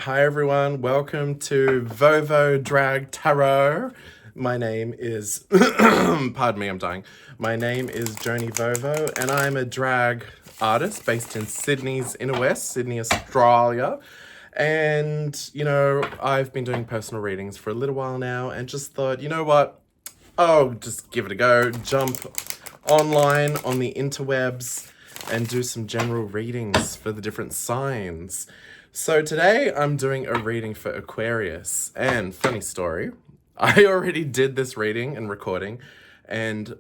Hi everyone, welcome to Vovo Drag Tarot. My name is, pardon me, I'm dying. My name is Joni Vovo and I'm a drag artist based in Sydney's inner west, Sydney, Australia. And, I've been doing personal readings for a little while now and just thought, you know what? Oh, just give it a go, jump online on the interwebs and do some general readings for the different signs. So today I'm doing a reading for Aquarius, and funny story, I already did this reading and recording and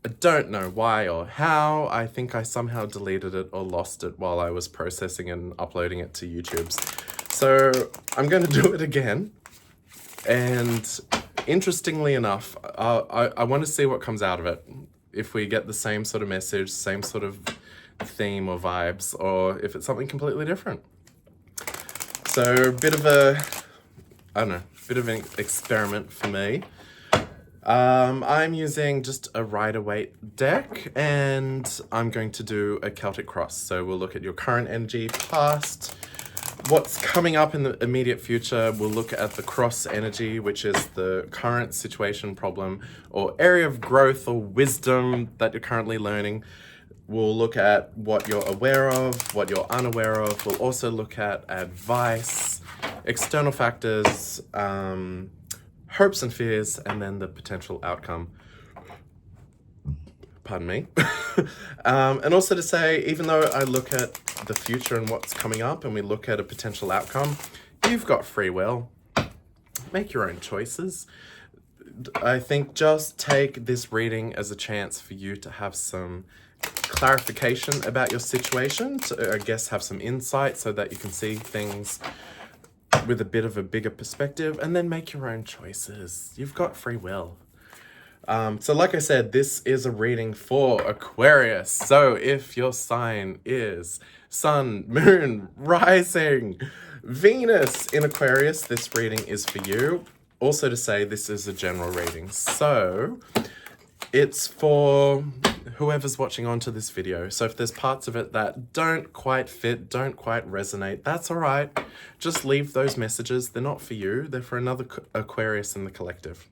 I don't know why or how. I think I somehow deleted it or lost it while I was processing and uploading it to YouTube. So I'm going to do it again, and interestingly enough, I want to see what comes out of it. If we get the same sort of message, same sort of theme or vibes, or if it's something completely different. So a bit of a, I don't know, bit of an experiment for me. I'm using just a Rider-Waite deck, and I'm going to do a Celtic cross. So we'll look at your current energy, past, what's coming up in the immediate future. We'll look at the cross energy, which is the current situation, problem, or area of growth or wisdom that you're currently learning. We'll look at what you're aware of, what you're unaware of. We'll also look at advice, external factors, hopes and fears, and then the potential outcome. Pardon me. And also to say, even though I look at the future and what's coming up and we look at a potential outcome, you've got free will. Make your own choices. I think just take this reading as a chance for you to have some clarification about your situation, to, I guess, have some insight so that you can see things with a bit of a bigger perspective, and then make your own choices. You've got free will. So like I said, this is a reading for Aquarius. So if your sign is Sun, Moon, Rising, Venus in Aquarius, this reading is for you. Also to say, this is a general reading. So it's for whoever's watching onto this video. So if there's parts of it that don't quite fit, don't quite resonate, that's all right. Just leave those messages. They're not for you. They're for another Aquarius in the collective.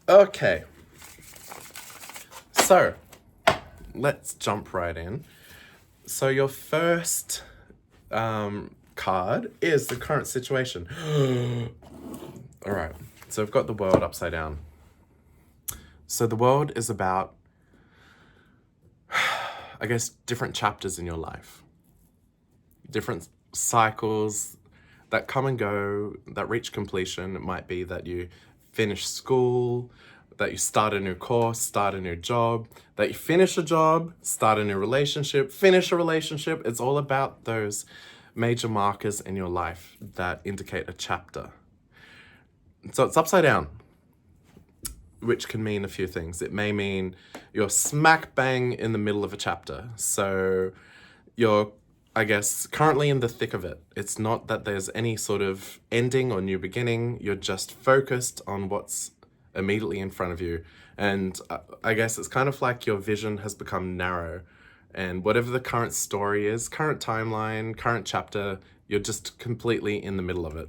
Okay. So let's jump right in. So your first card is the current situation. All right. So I've got the world upside down. So the world is about, I guess, different chapters in your life. Different cycles that come and go, that reach completion. It might be that you finish school, that you start a new course, start a new job, that you finish a job, start a new relationship, finish a relationship. It's all about those major markers in your life that indicate a chapter. So it's upside down, which can mean a few things. It may mean you're smack bang in the middle of a chapter. So you're, I guess, currently in the thick of it. It's not that there's any sort of ending or new beginning. You're just focused on what's immediately in front of you. And I guess it's kind of like your vision has become narrow. And whatever the current story is, current timeline, current chapter, you're just completely in the middle of it.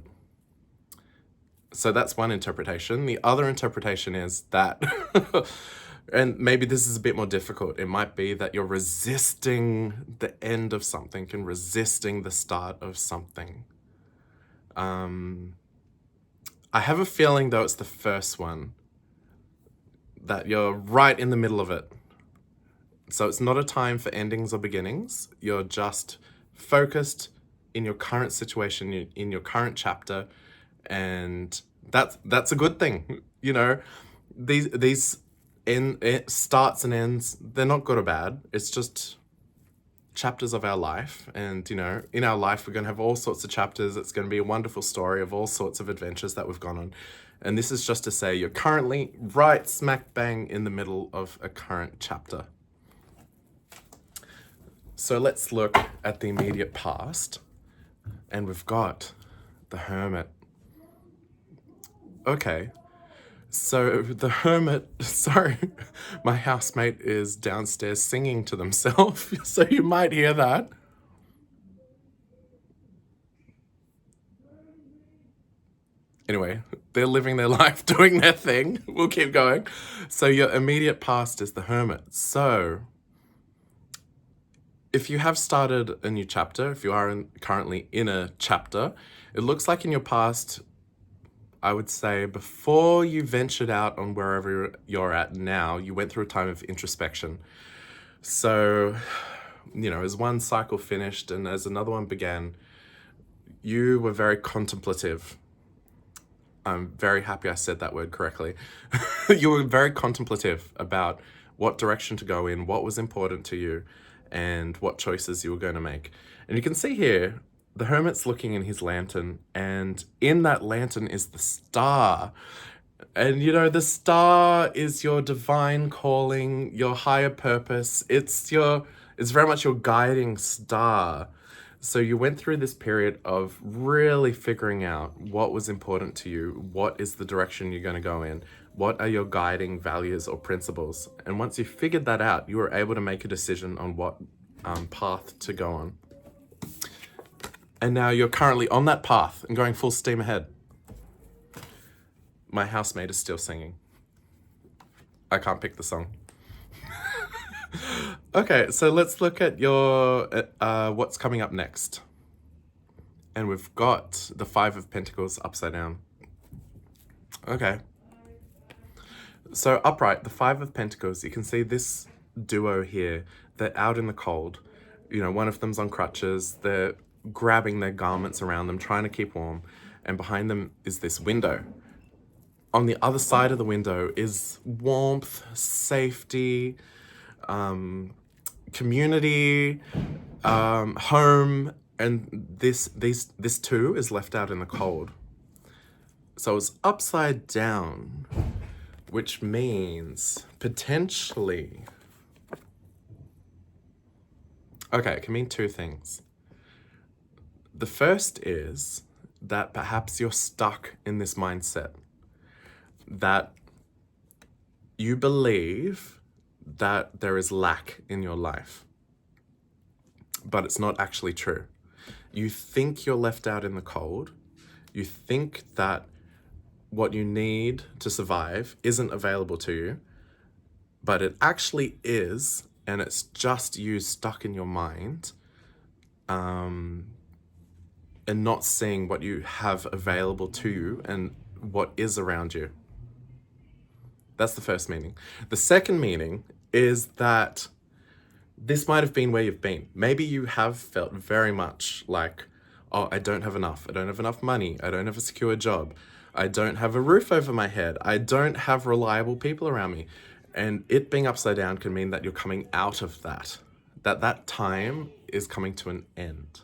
So that's one interpretation. The other interpretation is that, and maybe this is a bit more difficult, it might be that you're resisting the end of something and resisting the start of something. I have a feeling, though, it's the first one, that you're right in the middle of it. So it's not a time for endings or beginnings. You're just focused in your current situation, in your current chapter, and that's a good thing. You know, these starts and ends, they're not good or bad. It's just chapters of our life. And, you know, in our life, we're going to have all sorts of chapters. It's going to be a wonderful story of all sorts of adventures that we've gone on. And this is just to say you're currently right smack bang in the middle of a current chapter. So let's look at the immediate past. And we've got the Hermit. Okay, so the Hermit, sorry, my housemate is downstairs singing to themselves, so you might hear that. Anyway, they're living their life, doing their thing. We'll keep going. So your immediate past is the Hermit. So if you have started a new chapter, if you are currently in a chapter, it looks like in your past, I would say before you ventured out on wherever you're at now, you went through a time of introspection. So, you know, as one cycle finished and as another one began, you were very contemplative. I'm very happy I said that word correctly. You were very contemplative about what direction to go in, what was important to you, and what choices you were going to make. And you can see here, the Hermit's looking in his lantern, and in that lantern is the star. And you know, the star is your divine calling, your higher purpose. It's very much your guiding star. So you went through this period of really figuring out what was important to you, what is the direction you're going to go in, what are your guiding values or principles. And once you figured that out, you were able to make a decision on what path to go on. And now you're currently on that path and going full steam ahead. My housemate is still singing. I can't pick the song. Okay, so let's look at your what's coming up next. And we've got the Five of Pentacles upside down. Okay. So upright, the Five of Pentacles, you can see this duo here. They're out in the cold. You know, one of them's on crutches. They're grabbing their garments around them, trying to keep warm. And behind them is this window. On the other side of the window is warmth, safety, community, home, and this too is left out in the cold. So it's upside down, which means potentially, okay, it can mean two things. The first is that perhaps you're stuck in this mindset that you believe that there is lack in your life, but it's not actually true. You think you're left out in the cold. You think that what you need to survive isn't available to you, but it actually is, and it's just you stuck in your mind, and not seeing what you have available to you and what is around you. That's the first meaning. The second meaning is that this might have been where you've been. Maybe you have felt very much like, oh, I don't have enough. I don't have enough money. I don't have a secure job. I don't have a roof over my head. I don't have reliable people around me. And it being upside down can mean that you're coming out of that. That time is coming to an end.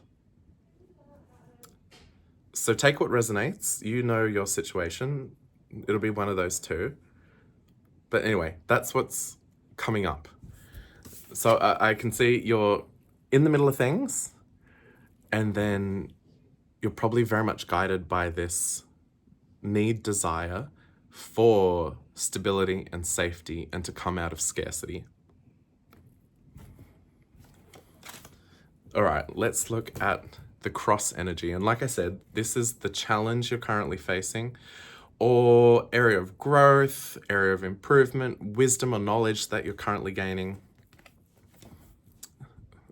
So take what resonates. You know your situation. It'll be one of those two. But anyway, that's what's coming up. So I can see you're in the middle of things, and then you're probably very much guided by this desire for stability and safety and to come out of scarcity. All right, let's look at the cross energy. And like I said, this is the challenge you're currently facing, or area of growth, area of improvement, wisdom or knowledge that you're currently gaining.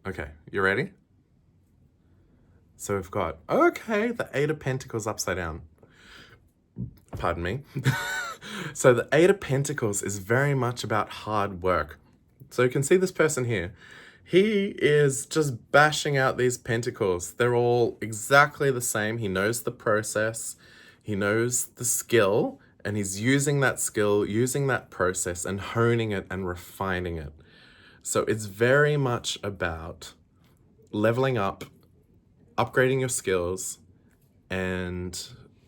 Okay, you ready? So we've got, okay, the Eight of Pentacles upside down. Pardon me. So the Eight of Pentacles is very much about hard work. So you can see this person here. He is just bashing out these pentacles. They're all exactly the same. He knows the process. He knows the skill, and he's using that skill, using that process and honing it and refining it. So it's very much about leveling up, upgrading your skills, and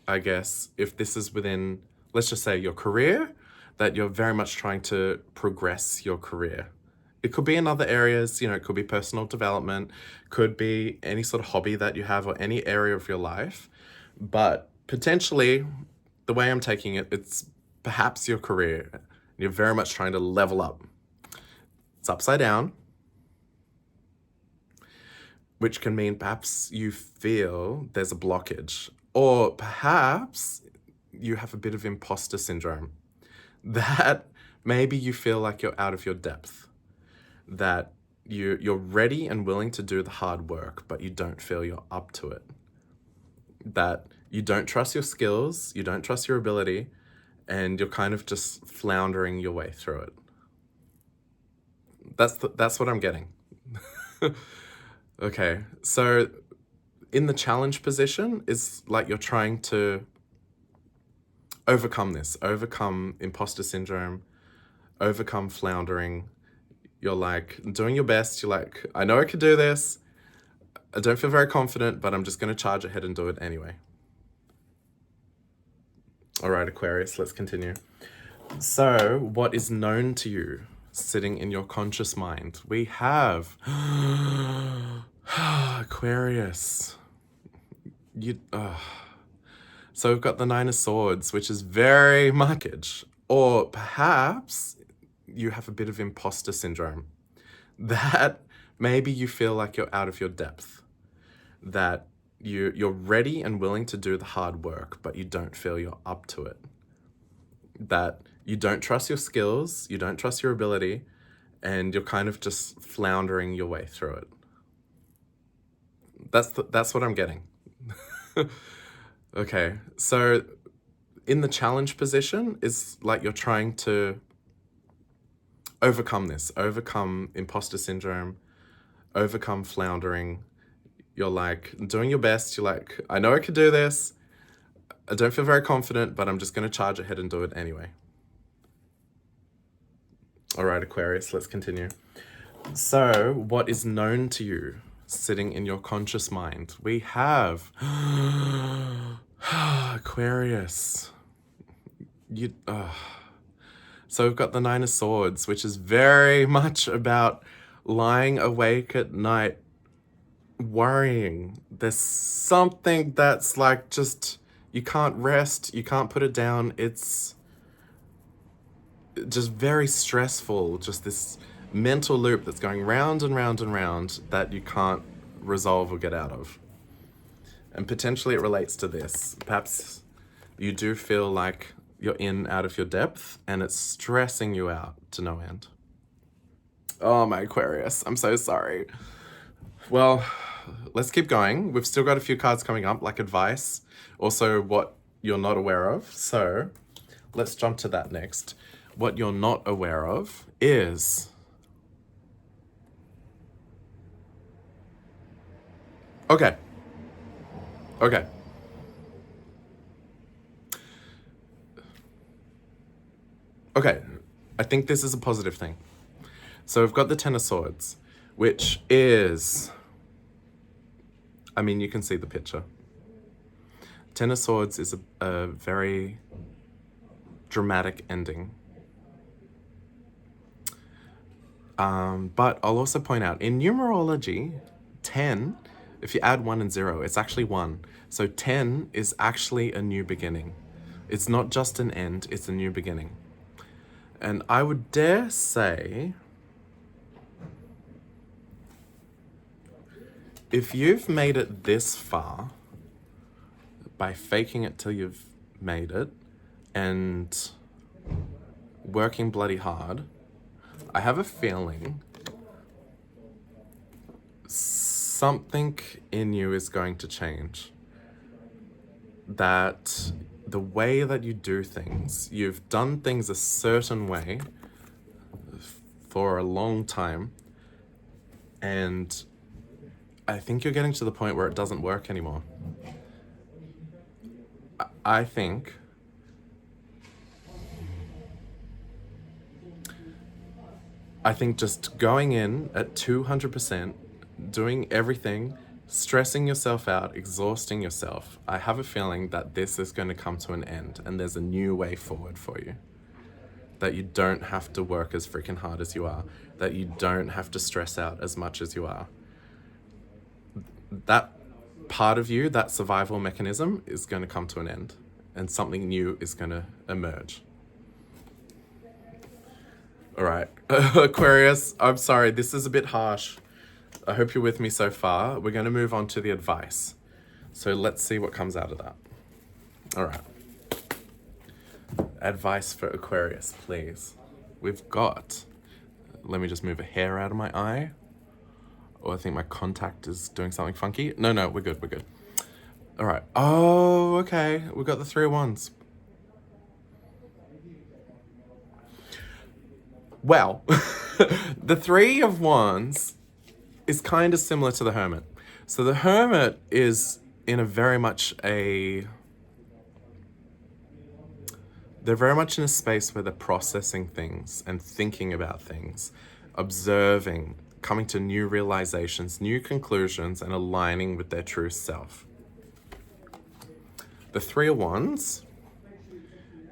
I guess if this is within, let's just say your career, that you're very much trying to progress your career. It could be in other areas, you know, it could be personal development, could be any sort of hobby that you have or any area of your life. But potentially, the way I'm taking it, it's perhaps your career. You're very much trying to level up. It's upside down, which can mean perhaps you feel there's a blockage, or perhaps you have a bit of imposter syndrome, that maybe you feel like you're out of your depth, that you're ready and willing to do the hard work, but you don't feel you're up to it, that you don't trust your skills, you don't trust your ability, and you're kind of just floundering your way through it. That's what I'm getting. Okay, so in the challenge position is like you're trying to overcome imposter syndrome, overcome floundering. You're like doing your best. You're like, I know I could do this. I don't feel very confident, but I'm just going to charge ahead and do it anyway. All right, Aquarius, let's continue. So, what is known to you sitting in your conscious mind? We have Aquarius. So we've got the Nine of Swords, which is very much, or perhaps you have a bit of imposter syndrome, that maybe you feel like you're out of your depth, that you're ready and willing to do the hard work, but you don't feel you're up to it, that you don't trust your skills, you don't trust your ability, and you're kind of just floundering your way through it. That's what I'm getting. Okay, so in the challenge position is like you're trying to overcome imposter syndrome, overcome floundering. You're like doing your best. You're like, I know I could do this. I don't feel very confident, but I'm just going to charge ahead and do it anyway. All right, Aquarius, let's continue. So, what is known to you sitting in your conscious mind? We have Aquarius. So we've got the Nine of Swords, which is very much about lying awake at night, worrying. There's something that's like just, you can't rest, you can't put it down. It's just very stressful, just this mental loop that's going round and round and round that you can't resolve or get out of. And potentially it relates to this. Perhaps you do feel like you're out of your depth and it's stressing you out to no end. Oh, my Aquarius, I'm so sorry. Well, let's keep going. We've still got a few cards coming up, like advice, also what you're not aware of. So let's jump to that next. What you're not aware of is okay. I think this is a positive thing. So we've got the Ten of Swords, which is, I mean, you can see the picture. Ten of Swords is a very dramatic ending. But I'll also point out, in numerology, 10, if you add 1 and 0, it's actually 1. So 10 is actually a new beginning. It's not just an end, it's a new beginning. And I would dare say, if you've made it this far by faking it till you've made it and working bloody hard, I have a feeling something in you is going to change. That the way that you do things, you've done things a certain way for a long time, and I think you're getting to the point where it doesn't work anymore. I think just going in at 200%, doing everything, stressing yourself out, exhausting yourself, I have a feeling that this is going to come to an end and there's a new way forward for you. That you don't have to work as freaking hard as you are. That you don't have to stress out as much as you are. That part of you, that survival mechanism, is going to come to an end and something new is going to emerge. All right, Aquarius, I'm sorry, this is a bit harsh. I hope you're with me so far. We're going to move on to the advice. So let's see what comes out of that. All right. Advice for Aquarius, please. We've got, let me just move a hair out of my eye. Oh, I think my contact is doing something funky. No, we're good, we're good. All right. Oh, okay. We've got the Three of Wands. Well, the Three of Wands is kind of similar to the Hermit. So the Hermit is in a very much a... They're very much in a space where they're processing things and thinking about things, observing, coming to new realizations, new conclusions, and aligning with their true self. The Three of Wands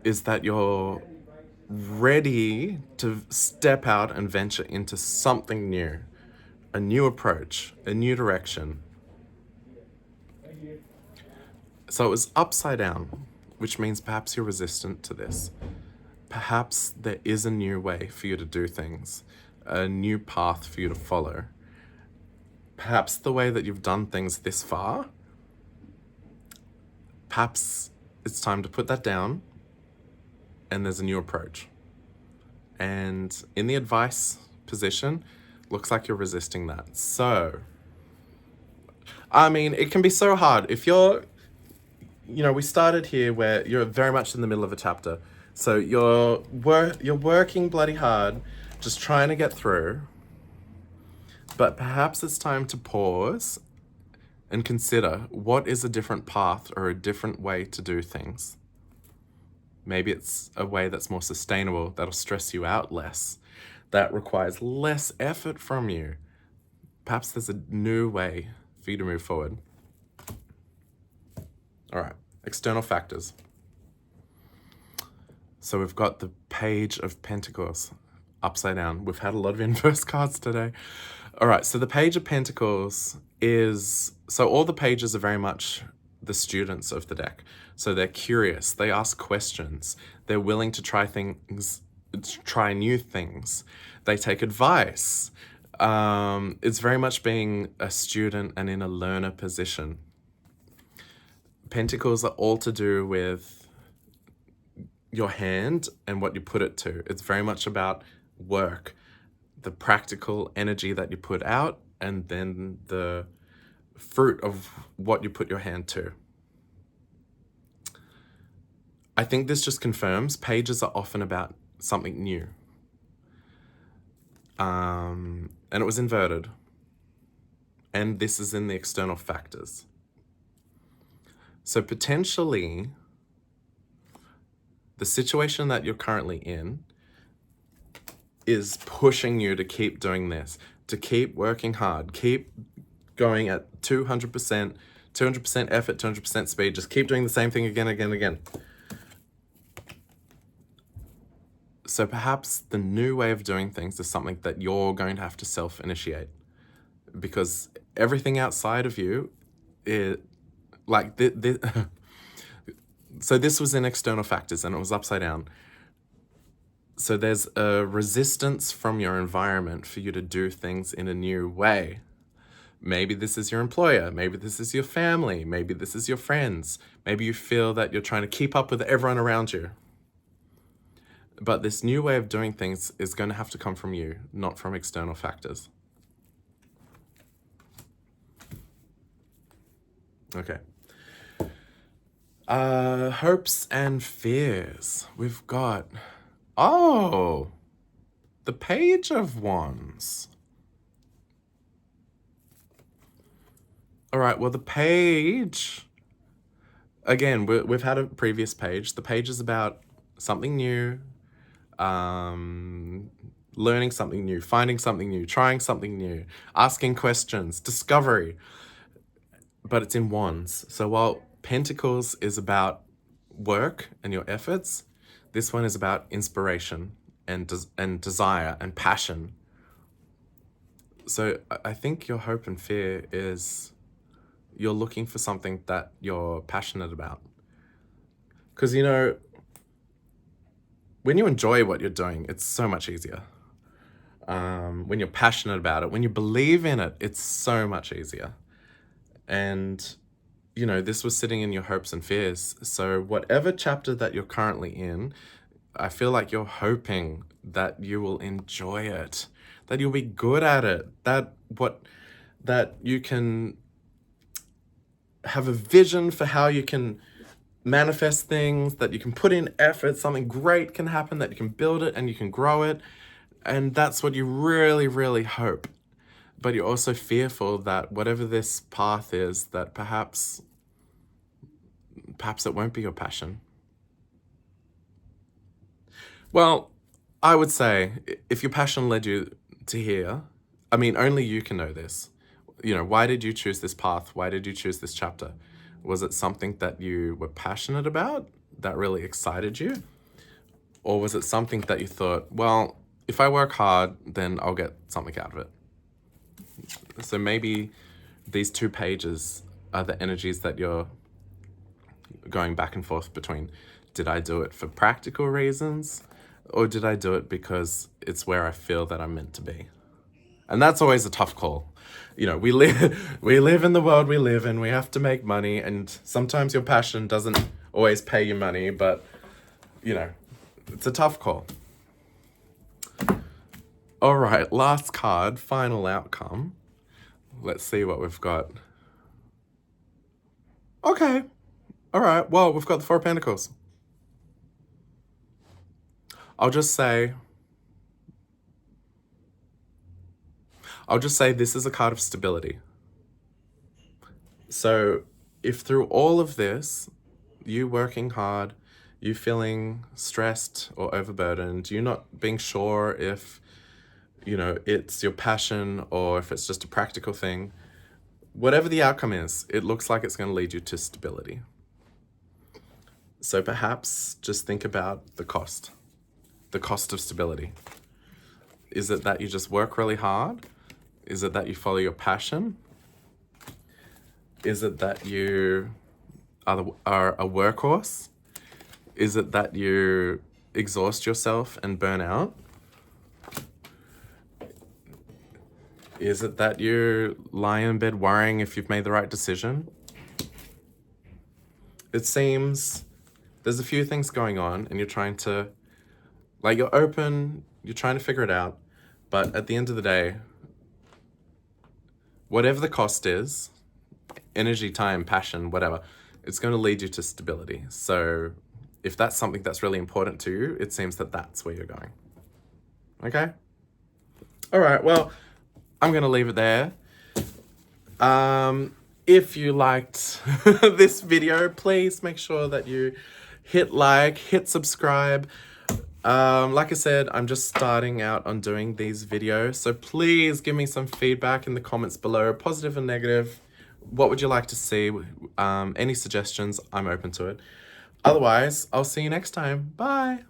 is that you're ready to step out and venture into something new, a new approach, a new direction. So it was upside down, which means perhaps you're resistant to this. Perhaps there is a new way for you to do things, a new path for you to follow. Perhaps the way that you've done things this far, perhaps it's time to put that down and there's a new approach. And in the advice position, looks like you're resisting that. So, I mean, it can be so hard. If you're, we started here where you're very much in the middle of a chapter. So you're working bloody hard, just trying to get through. But perhaps it's time to pause and consider what is a different path or a different way to do things. Maybe it's a way that's more sustainable, that'll stress you out less, that requires less effort from you. Perhaps there's a new way for you to move forward. All right, external factors. So we've got the Page of Pentacles upside down. We've had a lot of inverse cards today. All right, so the Page of Pentacles is, so all the pages are very much the students of the deck. So they're curious, they ask questions, they're willing to try things, try new things. They take advice. It's very much being a student and in a learner position. Pentacles are all to do with your hand and what you put it to. It's very much about work, the practical energy that you put out, and then the fruit of what you put your hand to. I think this just confirms pages are often about something new. And it was inverted. And this is in the external factors. So potentially, the situation that you're currently in is pushing you to keep doing this, to keep working hard, keep going at 200%, 200% effort, 200% speed, just keep doing the same thing again, again, again. So perhaps the new way of doing things is something that you're going to have to self-initiate, because everything outside of you is like so this was in external factors and it was upside down. So there's a resistance from your environment for you to do things in a new way. Maybe this is your employer, maybe this is your family, maybe this is your friends. Maybe you feel that you're trying to keep up with everyone around you. But this new way of doing things is going to have to come from you, not from external factors. Okay. Hopes and fears. We've got, the Page of Wands. All right, well, the page, again, we've had a previous page. The page is about something new, learning something new, finding something new, trying something new, asking questions, discovery. But it's in wands. So while Pentacles is about work and your efforts, this one is about inspiration and desire and passion. So I think your hope and fear is you're looking for something that you're passionate about. Because, when you enjoy what you're doing, it's so much easier. When you're passionate about it, when you believe in it, it's so much easier. And you know, this was sitting in your hopes and fears. So whatever chapter that you're currently in, I feel like you're hoping that you will enjoy it, that you'll be good at it, that you can have a vision for how you can manifest things, that you can put in effort, something great can happen, that you can build it and you can grow it. And that's what you really, really hope. But you're also fearful that whatever this path is, that perhaps it won't be your passion. Well, I would say if your passion led you to here, I mean, only you can know this. You know, why did you choose this path? Why did you choose this chapter? Was it something that you were passionate about, that really excited you? Or was it something that you thought, well, if I work hard, then I'll get something out of it? So maybe these 2 pages are the energies that you're going back and forth between. Did I do it for practical reasons? Or did I do it because it's where I feel that I'm meant to be? And that's always a tough call. You know, we live in the world we live in. We have to make money, and sometimes your passion doesn't always pay you money, but, you know, it's a tough call. All right, last card, final outcome. Let's see what we've got. Okay. All right, well, we've got the 4 of Pentacles. I'll just say this is a card of stability. So if through all of this, you working hard, you feeling stressed or overburdened, you not being sure if, you know, it's your passion or if it's just a practical thing, whatever the outcome is, it looks like it's going to lead you to stability. So perhaps just think about the cost of stability. Is it that you just work really hard? Is it that you follow your passion? Is it that you are a workhorse? Is it that you exhaust yourself and burn out? Is it that you lie in bed worrying if you've made the right decision? It seems there's a few things going on and you're trying to, like, you're open, you're trying to figure it out, but at the end of the day, whatever the cost is, energy, time, passion, whatever, it's going to lead you to stability. So if that's something that's really important to you, it seems that that's where you're going. Okay? All right, well, I'm going to leave it there. If you liked this video, please make sure that you hit like, hit subscribe. Like I said, I'm just starting out on doing these videos, so please give me some feedback in the comments below, positive and negative. What would you like to see? Any suggestions? I'm open to it. Otherwise, I'll see you next time. Bye.